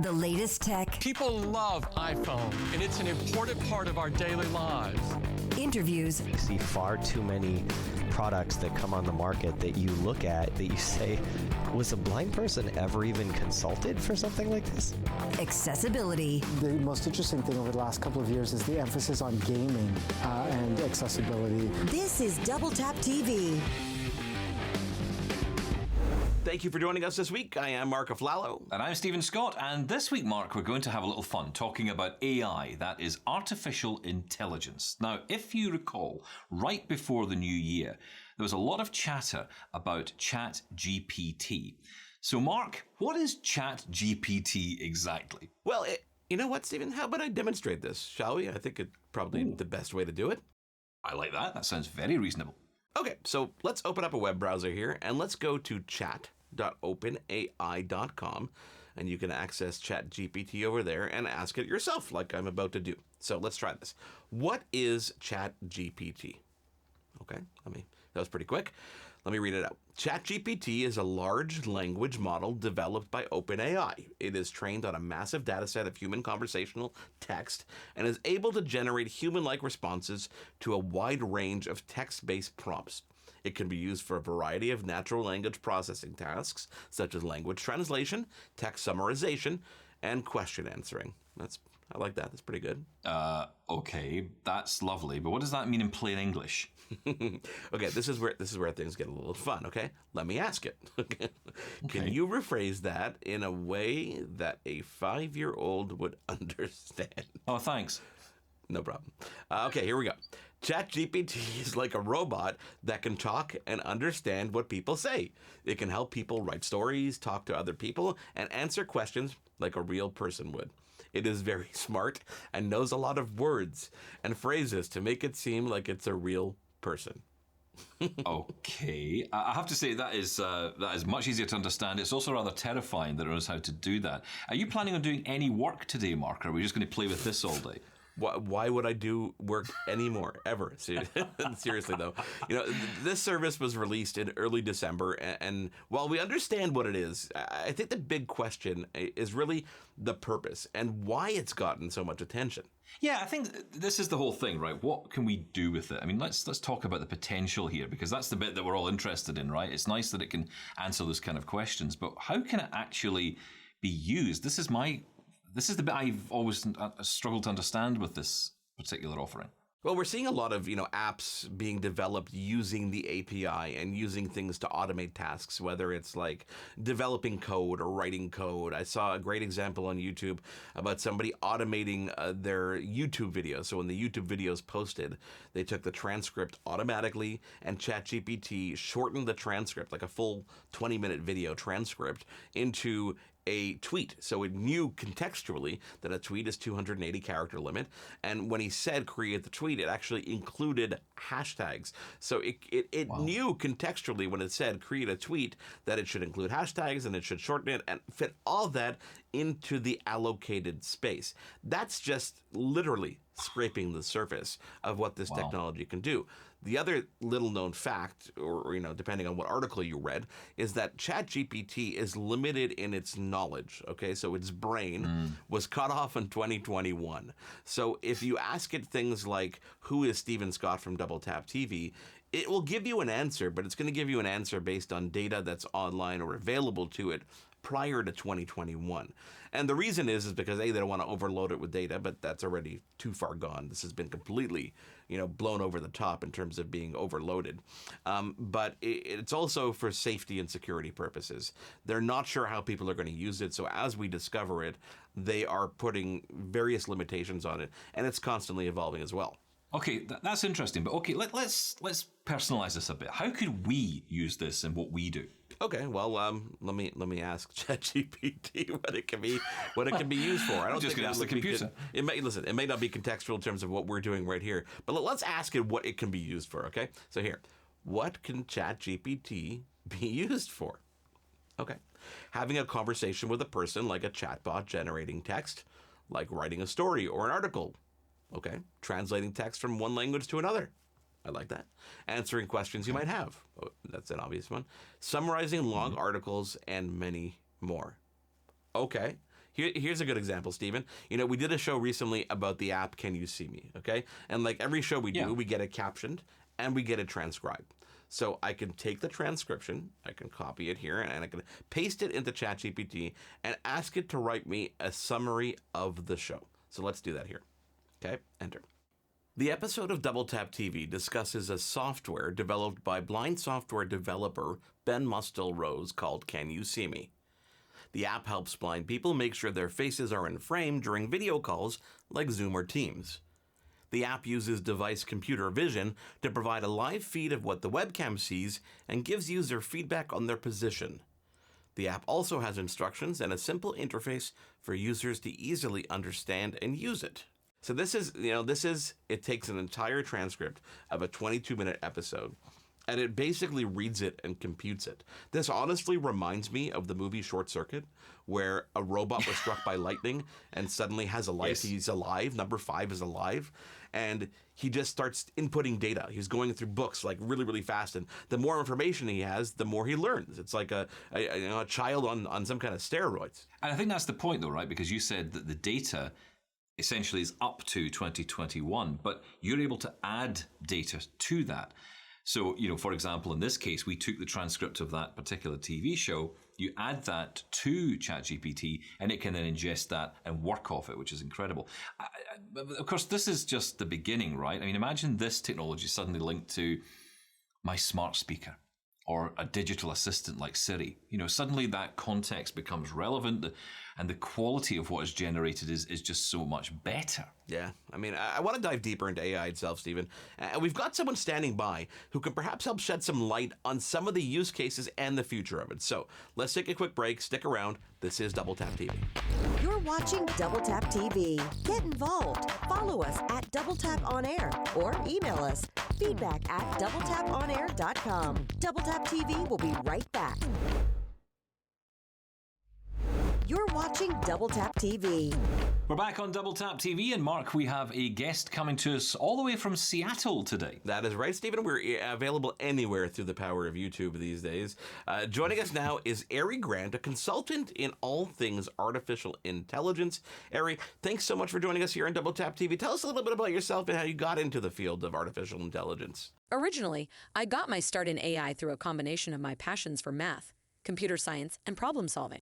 The latest tech, People love iPhone, and it's an important part of our daily lives. interviews, You see far too many products that come on the market that you look at that you say, was a blind person ever even consulted for something like this? accessibility, The most interesting thing over the last couple of years is the emphasis on gaming and accessibility. This is Double Tap TV. Thank you for joining us this week. I am Marc Aflalo. And I'm Stephen Scott, and this week, Mark, we're going to have a little fun talking about AI, that is artificial intelligence. Now, if you recall, right before the new year, there was a lot of chatter about ChatGPT. So, Mark, what is ChatGPT exactly? Well, you know what, Stephen? How about I demonstrate this, shall we? I think it's probably the best way to do it. I like that. That sounds very reasonable. Okay, so let's open up a web browser here, and let's go to chat.openai.com, and you can access ChatGPT over there and ask it yourself, like I'm about to do. So let's try this. What is ChatGPT? Okay, that was pretty quick. Let me read it out. ChatGPT is a large language model developed by OpenAI. It is trained on a massive dataset of human conversational text and is able to generate human-like responses to a wide range of text-based prompts. It can be used for a variety of natural language processing tasks, such as language translation, text summarization, and question answering. I like that. That's pretty good. Okay, that's lovely, but what does that mean in plain English? Okay, this is where things get a little fun, okay? Let me ask it. Can you rephrase that in a way that a 5-year-old would understand? Oh, thanks. No problem. Okay, here we go. ChatGPT is like a robot that can talk and understand what people say. It can help people write stories, talk to other people, and answer questions like a real person would. It is very smart and knows a lot of words and phrases to make it seem like it's a real person. Okay, I have to say that is much easier to understand. It's also rather terrifying that it knows how to do that. Are you planning on doing any work today, Mark, or are we just going to play with this all day? Why would I do work anymore, ever? Seriously, though. You know, this service was released in early December, and while we understand what it is, I think the big question is really the purpose and why it's gotten so much attention. Yeah, I think this is the whole thing, right? What can we do with it? I mean, let's talk about the potential here, because that's the bit that we're all interested in, right? It's nice that it can answer those kind of questions, but how can it actually be used? This is the bit I've always struggled to understand with this particular offering. Well, we're seeing a lot of, apps being developed using the API and using things to automate tasks, whether it's like developing code or writing code. I saw a great example on YouTube about somebody automating their YouTube videos. So when the YouTube video is posted, they took the transcript automatically, and ChatGPT shortened the transcript, like a full 20-minute video transcript, into a tweet. So it knew contextually that a tweet is 280 character limit. And when he said create the tweet, it actually included hashtags. So it Wow. knew contextually when it said create a tweet that it should include hashtags and it should shorten it and fit all that into the allocated space. That's just literally scraping the surface of what this technology can do. The other little known fact, or depending on what article you read, is that ChatGPT is limited in its knowledge. Okay, so its brain was cut off in 2021. So if you ask it things like, "Who is Stephen Scott from Double Tap TV?" it will give you an answer, but it's going to give you an answer based on data that's online or available to it prior to 2021. And the reason is because they don't want to overload it with data, but that's already too far gone. This has been completely, blown over the top in terms of being overloaded. But it's also for safety and security purposes. They're not sure how people are going to use it. So as we discover it, they are putting various limitations on it, and it's constantly evolving as well. Okay, that's interesting. But okay, let's personalize this a bit. How could we use this in what we do? Okay, well, let me ask ChatGPT what it can be used for. I don't just think gonna ask the computer. It may not be contextual in terms of what we're doing right here, but let's ask it what it can be used for. Okay, so here, what can ChatGPT be used for? Okay, having a conversation with a person, like a chatbot generating text, like writing a story or an article. Okay, translating text from one language to another. I like that. Answering questions you might have. Oh, that's an obvious one. Summarizing long articles and many more. Okay, Here's a good example, Stephen. We did a show recently about the app Can You See Me, okay? And like every show we do, we get it captioned and we get it transcribed. So I can take the transcription, I can copy it here, and I can paste it into ChatGPT and ask it to write me a summary of the show. So let's do that here. Okay, enter. The episode of Double Tap TV discusses a software developed by blind software developer Ben Mustill-Rose called Can You See Me? The app helps blind people make sure their faces are in frame during video calls like Zoom or Teams. The app uses device computer vision to provide a live feed of what the webcam sees and gives user feedback on their position. The app also has instructions and a simple interface for users to easily understand and use it. So it takes an entire transcript of a 22-minute episode, and it basically reads it and computes it. This honestly reminds me of the movie Short Circuit, where a robot was struck by lightning and suddenly has a life. Yes. He's alive. Number 5 is alive. And he just starts inputting data. He's going through books like really, really fast. And the more information he has, the more he learns. It's like a child on some kind of steroids. And I think that's the point, though, right? Because you said that the data essentially is up to 2021, but you're able to add data to that. So, for example, in this case, we took the transcript of that particular TV show, you add that to ChatGPT, and it can then ingest that and work off it, which is incredible. Of course, this is just the beginning, right? I mean, imagine this technology suddenly linked to my smart speaker or a digital assistant like Siri. Suddenly that context becomes relevant, and the quality of what is generated is just so much better. Yeah, I mean, I want to dive deeper into AI itself, Stephen. We've got someone standing by who can perhaps help shed some light on some of the use cases and the future of it. So let's take a quick break. Stick around. This is Double Tap TV. You're watching Double Tap TV. Get involved. Follow us at Double Tap On Air or email us feedback@doubletaponair.com. Double Tap TV will be right back. You're watching Double Tap TV. We're back on Double Tap TV, and Mark, we have a guest coming to us all the way from Seattle today. That is right, Stephen. We're available anywhere through the power of YouTube these days. Joining us now is Ari Grant, a consultant in all things artificial intelligence. Ari, thanks so much for joining us here on Double Tap TV. Tell us a little bit about yourself and how you got into the field of artificial intelligence. Originally, I got my start in AI through a combination of my passions for math, computer science, and problem solving.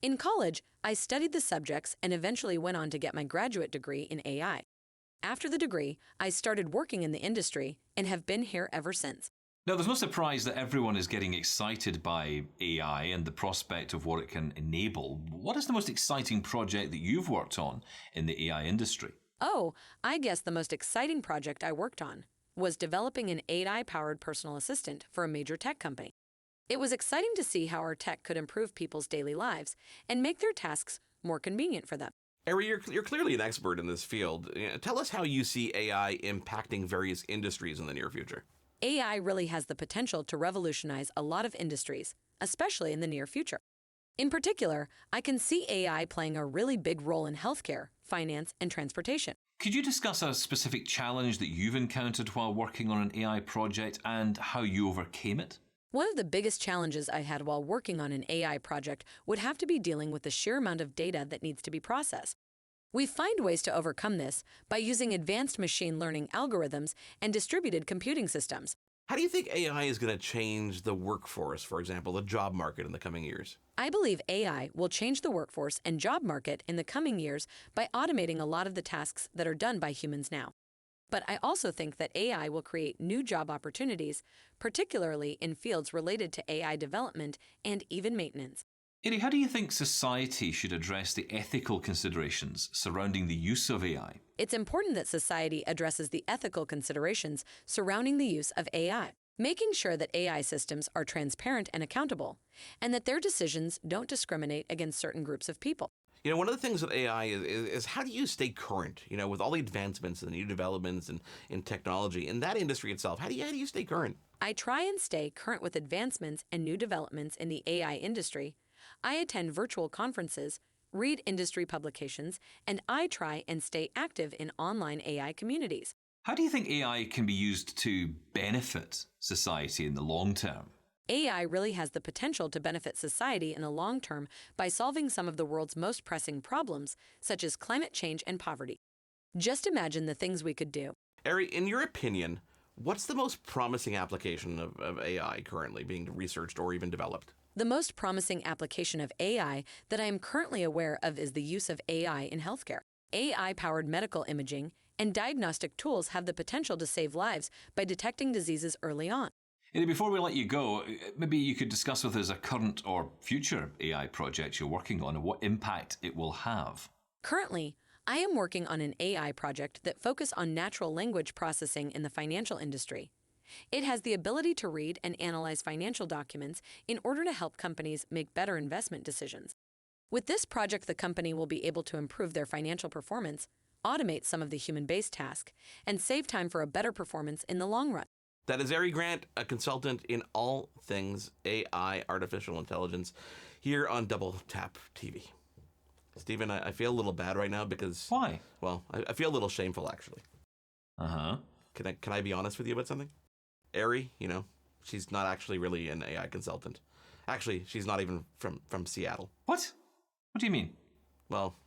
In college, I studied the subjects and eventually went on to get my graduate degree in AI. After the degree, I started working in the industry and have been here ever since. Now, there's no surprise that everyone is getting excited by AI and the prospect of what it can enable. What is the most exciting project that you've worked on in the AI industry? Oh, I guess the most exciting project I worked on was developing an AI-powered personal assistant for a major tech company. It was exciting to see how our tech could improve people's daily lives and make their tasks more convenient for them. Ari, you're clearly an expert in this field. Tell us how you see AI impacting various industries in the near future. AI really has the potential to revolutionize a lot of industries, especially in the near future. In particular, I can see AI playing a really big role in healthcare, finance, and transportation. Could you discuss a specific challenge that you've encountered while working on an AI project and how you overcame it? One of the biggest challenges I had while working on an AI project would have to be dealing with the sheer amount of data that needs to be processed. We find ways to overcome this by using advanced machine learning algorithms and distributed computing systems. How do you think AI is going to change the workforce, for example, the job market in the coming years? I believe AI will change the workforce and job market in the coming years by automating a lot of the tasks that are done by humans now. But I also think that AI will create new job opportunities, particularly in fields related to AI development and even maintenance. Ari, how do you think society should address the ethical considerations surrounding the use of AI? It's important that society addresses the ethical considerations surrounding the use of AI, making sure that AI systems are transparent and accountable, and that their decisions don't discriminate against certain groups of people. One of the things with AI is how do you stay current, with all the advancements and the new developments in technology in that industry itself? How do you stay current? I try and stay current with advancements and new developments in the AI industry. I attend virtual conferences, read industry publications, and I try and stay active in online AI communities. How do you think AI can be used to benefit society in the long term? AI really has the potential to benefit society in the long term by solving some of the world's most pressing problems, such as climate change and poverty. Just imagine the things we could do. Ari, in your opinion, what's the most promising application of AI currently being researched or even developed? The most promising application of AI that I am currently aware of is the use of AI in healthcare. AI-powered medical imaging and diagnostic tools have the potential to save lives by detecting diseases early on. And before we let you go, maybe you could discuss with us a current or future AI project you're working on and what impact it will have. Currently, I am working on an AI project that focuses on natural language processing in the financial industry. It has the ability to read and analyze financial documents in order to help companies make better investment decisions. With this project, the company will be able to improve their financial performance, automate some of the human-based tasks, and save time for a better performance in the long run. That is Ari Grant, a consultant in all things AI, artificial intelligence, here on Double Tap TV. Stephen, I feel a little bad right now because... Why? Well, I feel a little shameful, actually. Uh-huh. Can I be honest with you about something? Ari, she's not actually really an AI consultant. Actually, she's not even from Seattle. What? What do you mean? Well,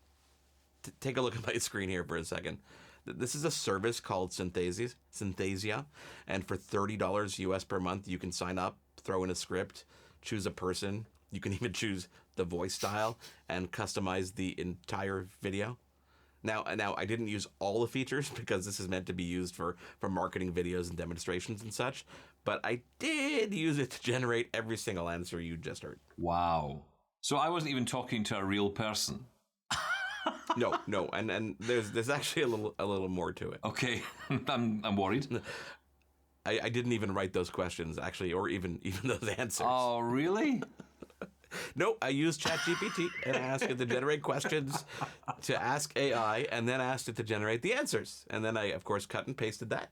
take a look at my screen here for a second. This is a service called Synthesia, and for $30 US per month, you can sign up, throw in a script, choose a person. You can even choose the voice style and customize the entire video. Now, I didn't use all the features because this is meant to be used for marketing videos and demonstrations and such, but I did use it to generate every single answer you just heard. Wow. So I wasn't even talking to a real person. No, and there's actually a little more to it. Okay, I'm worried. I didn't even write those questions actually, or even those answers. Oh, really? No, I used ChatGPT and I asked it to generate questions to ask AI, and then asked it to generate the answers, and then I of course cut and pasted that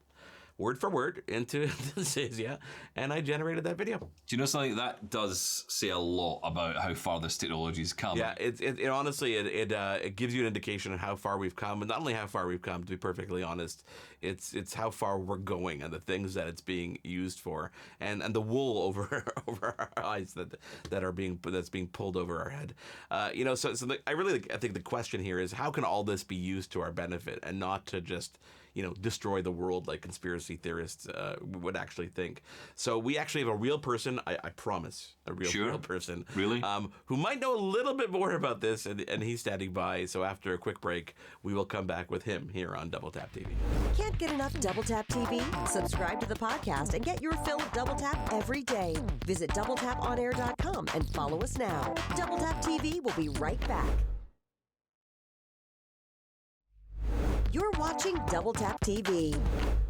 word for word into Synthesia, and I generated that video. Do you know something? That does say a lot about how far this technology's come. Yeah, it honestly, it gives you an indication of how far we've come, and not only how far we've come, to be perfectly honest, it's how far we're going and the things that it's being used for, and the wool over our eyes that's being pulled over our head. I think the question here is, how can all this be used to our benefit and not to just destroy the world like conspiracy theorists would actually think. So we actually have a real person, I promise, real person. Really? Who might know a little bit more about this, and he's standing by. So after a quick break, we will come back with him here on Double Tap TV. Can't get enough Double Tap TV? Subscribe to the podcast and get your fill of Double Tap every day. Visit doubletaponair.com and follow us now. Double Tap TV will be right back. You're watching Double Tap TV.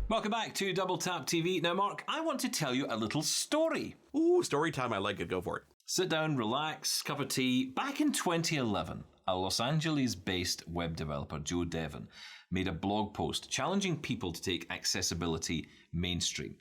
Welcome back to Double Tap TV. Now, Mark, I want to tell you a little story. Ooh, story time. I like it. Go for it. Sit down, relax, cup of tea. Back in 2011, a Los Angeles-based web developer, Devon, made a blog post challenging people to take accessibility mainstream.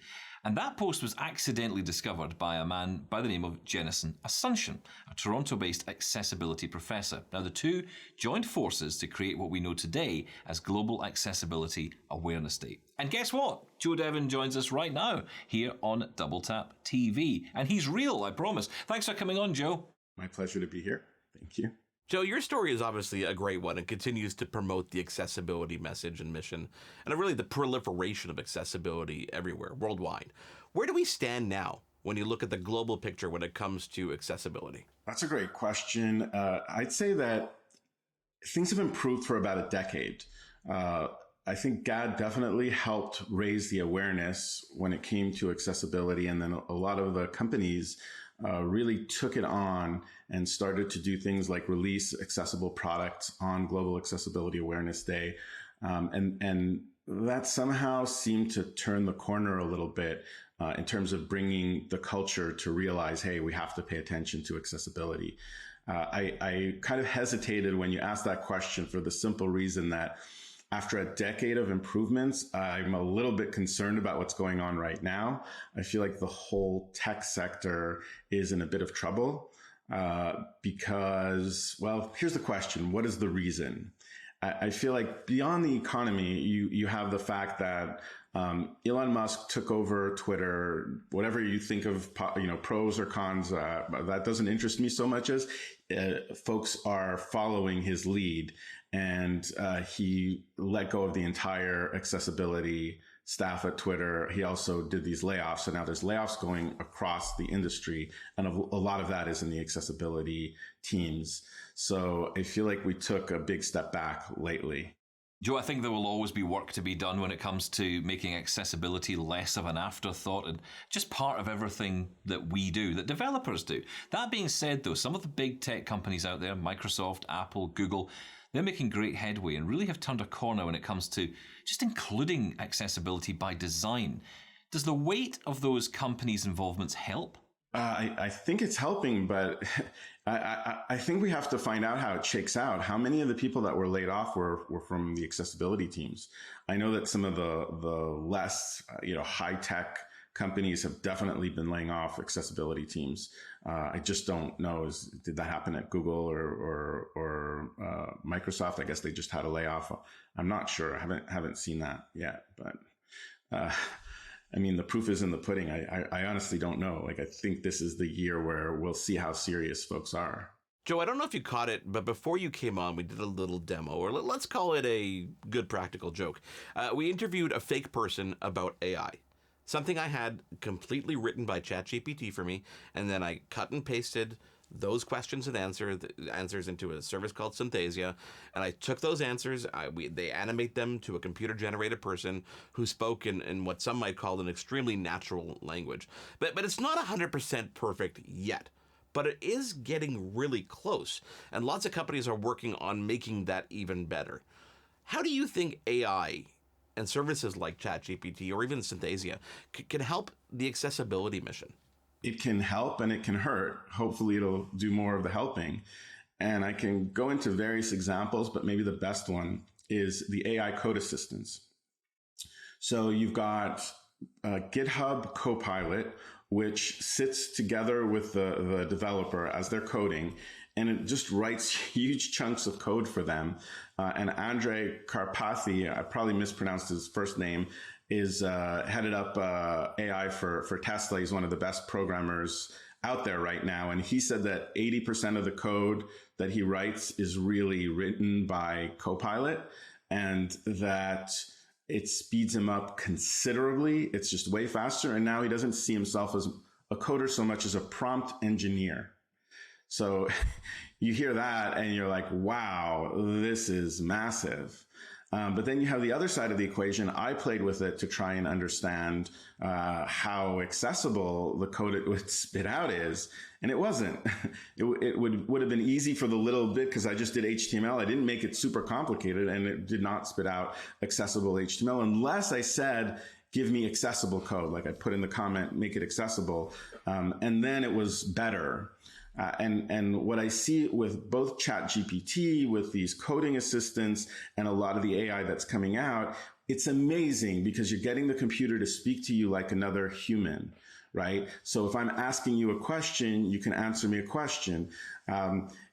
And that post was accidentally discovered by a man by the name of Jennison Asuncion, a Toronto-based accessibility professor. Now, the two joined forces to create what we know today as Global Accessibility Awareness Day. And guess what? Devon joins us right now here on Double Tap TV. And he's real, I promise. Thanks for coming on, Joe. My pleasure to be here. Thank you. Joe, your story is obviously a great one and continues to promote the accessibility message and mission, and really the proliferation of accessibility everywhere, worldwide. Where do we stand now when you look at the global picture when it comes to accessibility? That's a great question. I'd say that things have improved for about a decade. I think GAAD definitely helped raise the awareness when it came to accessibility, and then a lot of the companies really took it on and started to do things like release accessible products on Global Accessibility Awareness Day. And that somehow seemed to turn the corner a little bit in terms of bringing the culture to realize, hey, we have to pay attention to accessibility. I kind of hesitated when you asked that question for the simple reason that after a decade of improvements, I'm a little bit concerned about what's going on right now. I feel like the whole tech sector is in a bit of trouble because, well, here's the question. What is the reason? I feel like beyond the economy, you have the fact that Elon Musk took over Twitter. Whatever you think of, pros or cons, that doesn't interest me so much as folks are following his lead. And he let go of the entire accessibility staff at Twitter. He also did these layoffs. So now there's layoffs going across the industry. And a lot of that is in the accessibility teams. So I feel like we took a big step back lately. Joe, I think there will always be work to be done when it comes to making accessibility less of an afterthought and just part of everything that we do, that developers do. That being said, though, some of the big tech companies out there, Microsoft, Apple, Google, they're making great headway and really have turned a corner when it comes to just including accessibility by design. Does the weight of those companies' involvements help? I think it's helping, but I think we have to find out how it shakes out. How many of the people that were laid off were from the accessibility teams? I know that some of the less high tech companies have definitely been laying off accessibility teams. I just don't know. Did that happen at Google or Microsoft? I guess they just had a layoff. I'm not sure. I haven't seen that yet, but. I mean, the proof is in the pudding. I honestly don't know. I think this is the year where we'll see how serious folks are. Joe, I don't know if you caught it, but before you came on, we did a little demo, or let's call it a good practical joke. We interviewed a fake person about AI, something I had completely written by ChatGPT for me, and then I cut and pasted those questions and answers into a service called Synthesia, and I took those answers. They animate them to a computer-generated person who spoke in what some might call an extremely natural language. But it's not 100% perfect yet. But it is getting really close, and lots of companies are working on making that even better. How do you think AI and services like ChatGPT or even Synthesia can help the accessibility mission? It can help and it can hurt. Hopefully it'll do more of the helping. And I can go into various examples, but maybe the best one is the AI code assistance. So you've got GitHub Copilot, which sits together with the developer as they're coding, and it just writes huge chunks of code for them. And Andrej Karpathy, I probably mispronounced his first name, is headed up AI for Tesla. He's one of the best programmers out there right now. And he said that 80% of the code that he writes is really written by Copilot, and that it speeds him up considerably. It's just way faster. And now he doesn't see himself as a coder so much as a prompt engineer. So you hear that and you're like, wow, this is massive. But then you have the other side of the equation. I played with it to try and understand how accessible the code it would spit out is. And it wasn't. It would have been easy for the little bit because I just did HTML. I didn't make it super complicated, and it did not spit out accessible HTML unless I said, give me accessible code. Like I put in the comment, make it accessible. And then it was better. And what I see with both ChatGPT, with these coding assistants, and a lot of the AI that's coming out, it's amazing because you're getting the computer to speak to you like another human, right? So if I'm asking you a question, you can answer me a question.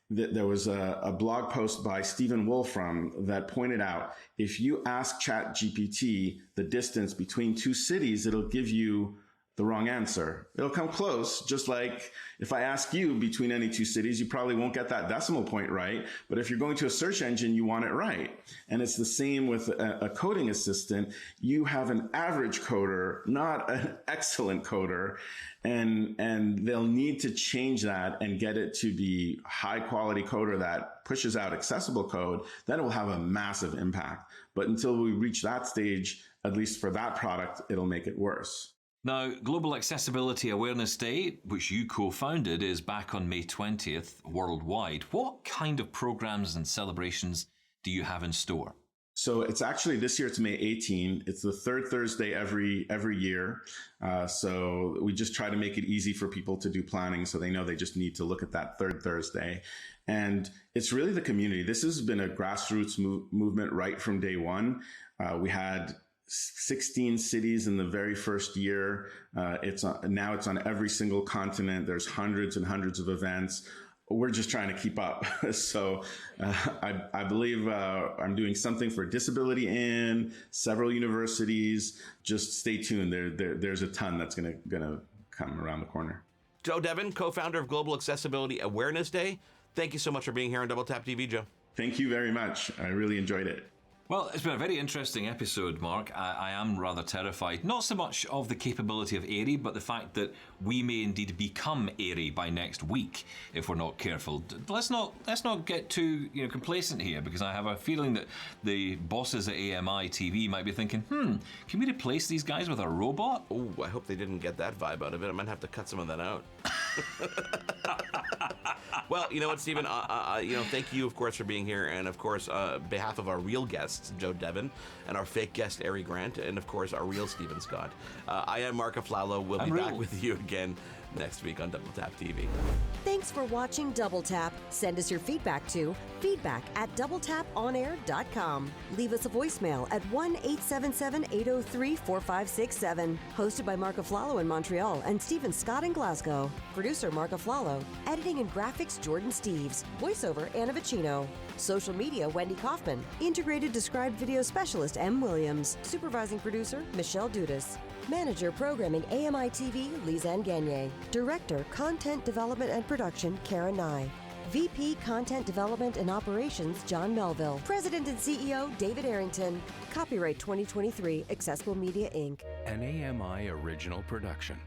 There was a blog post by Stephen Wolfram that pointed out, if you ask ChatGPT the distance between two cities, it'll give you the wrong answer. It'll come close, just like if I ask you between any two cities, you probably won't get that decimal point right. But if you're going to a search engine, you want it right. And it's the same with a coding assistant. You have an average coder, not an excellent coder. And they'll need to change that and get it to be high quality coder that pushes out accessible code. Then it will have a massive impact. But until we reach that stage, at least for that product, it'll make it worse. Now, Global Accessibility Awareness Day, which you co-founded, is back on May 20th worldwide. What kind of programs and celebrations do you have in store? So it's actually, this year it's May 18. It's the third Thursday every year. So we just try to make it easy for people to do planning so they know they just need to look at that third Thursday. And it's really the community. This has been a grassroots movement right from day one. We had 16 cities in the very first year. Now it's on every single continent. There's hundreds and hundreds of events. we're just trying to keep up. So I believe I'm doing something for Disability In, several universities. Just stay tuned. There's a ton that's gonna come around the corner. Joe Devon, co-founder of Global Accessibility Awareness Day. Thank you so much for being here on Double Tap TV, Joe. Thank you very much. I really enjoyed it. Well, it's been a very interesting episode, Mark. I am rather terrified, not so much of the capability of AIRI, but the fact that we may indeed become AIRI by next week if we're not careful. Let's not get too complacent here, because I have a feeling that the bosses at AMI TV might be thinking, can we replace these guys with a robot? Oh, I hope they didn't get that vibe out of it. I might have to cut some of that out. Well, you know what, Stephen? Thank you, of course, for being here, and of course, behalf of our real guests, Joe Devon, and our fake guest, Ari Grant, and of course, our real Stephen Scott. I am Marc Aflalo. We'll be back with you again next week on Double Tap TV. Thanks for watching Double Tap. Send us your feedback to feedback@doubletaponair.com. Leave us a voicemail at 1-877-803-4567. Hosted by Marc Aflalo in Montreal and Stephen Scott in Glasgow. Producer Marc Aflalo. Editing and graphics Jordan Steves. Voiceover Anna Vicino. Social media Wendy Kaufman. Integrated Described Video Specialist M. Williams. Supervising Producer Michelle Dudas. Manager Programming AMI TV Lizanne Gagne. Director Content Development and Production Karen Nye. VP Content Development and Operations John Melville. President and CEO David Arrington. Copyright 2023 Accessible Media Inc. An AMI original production.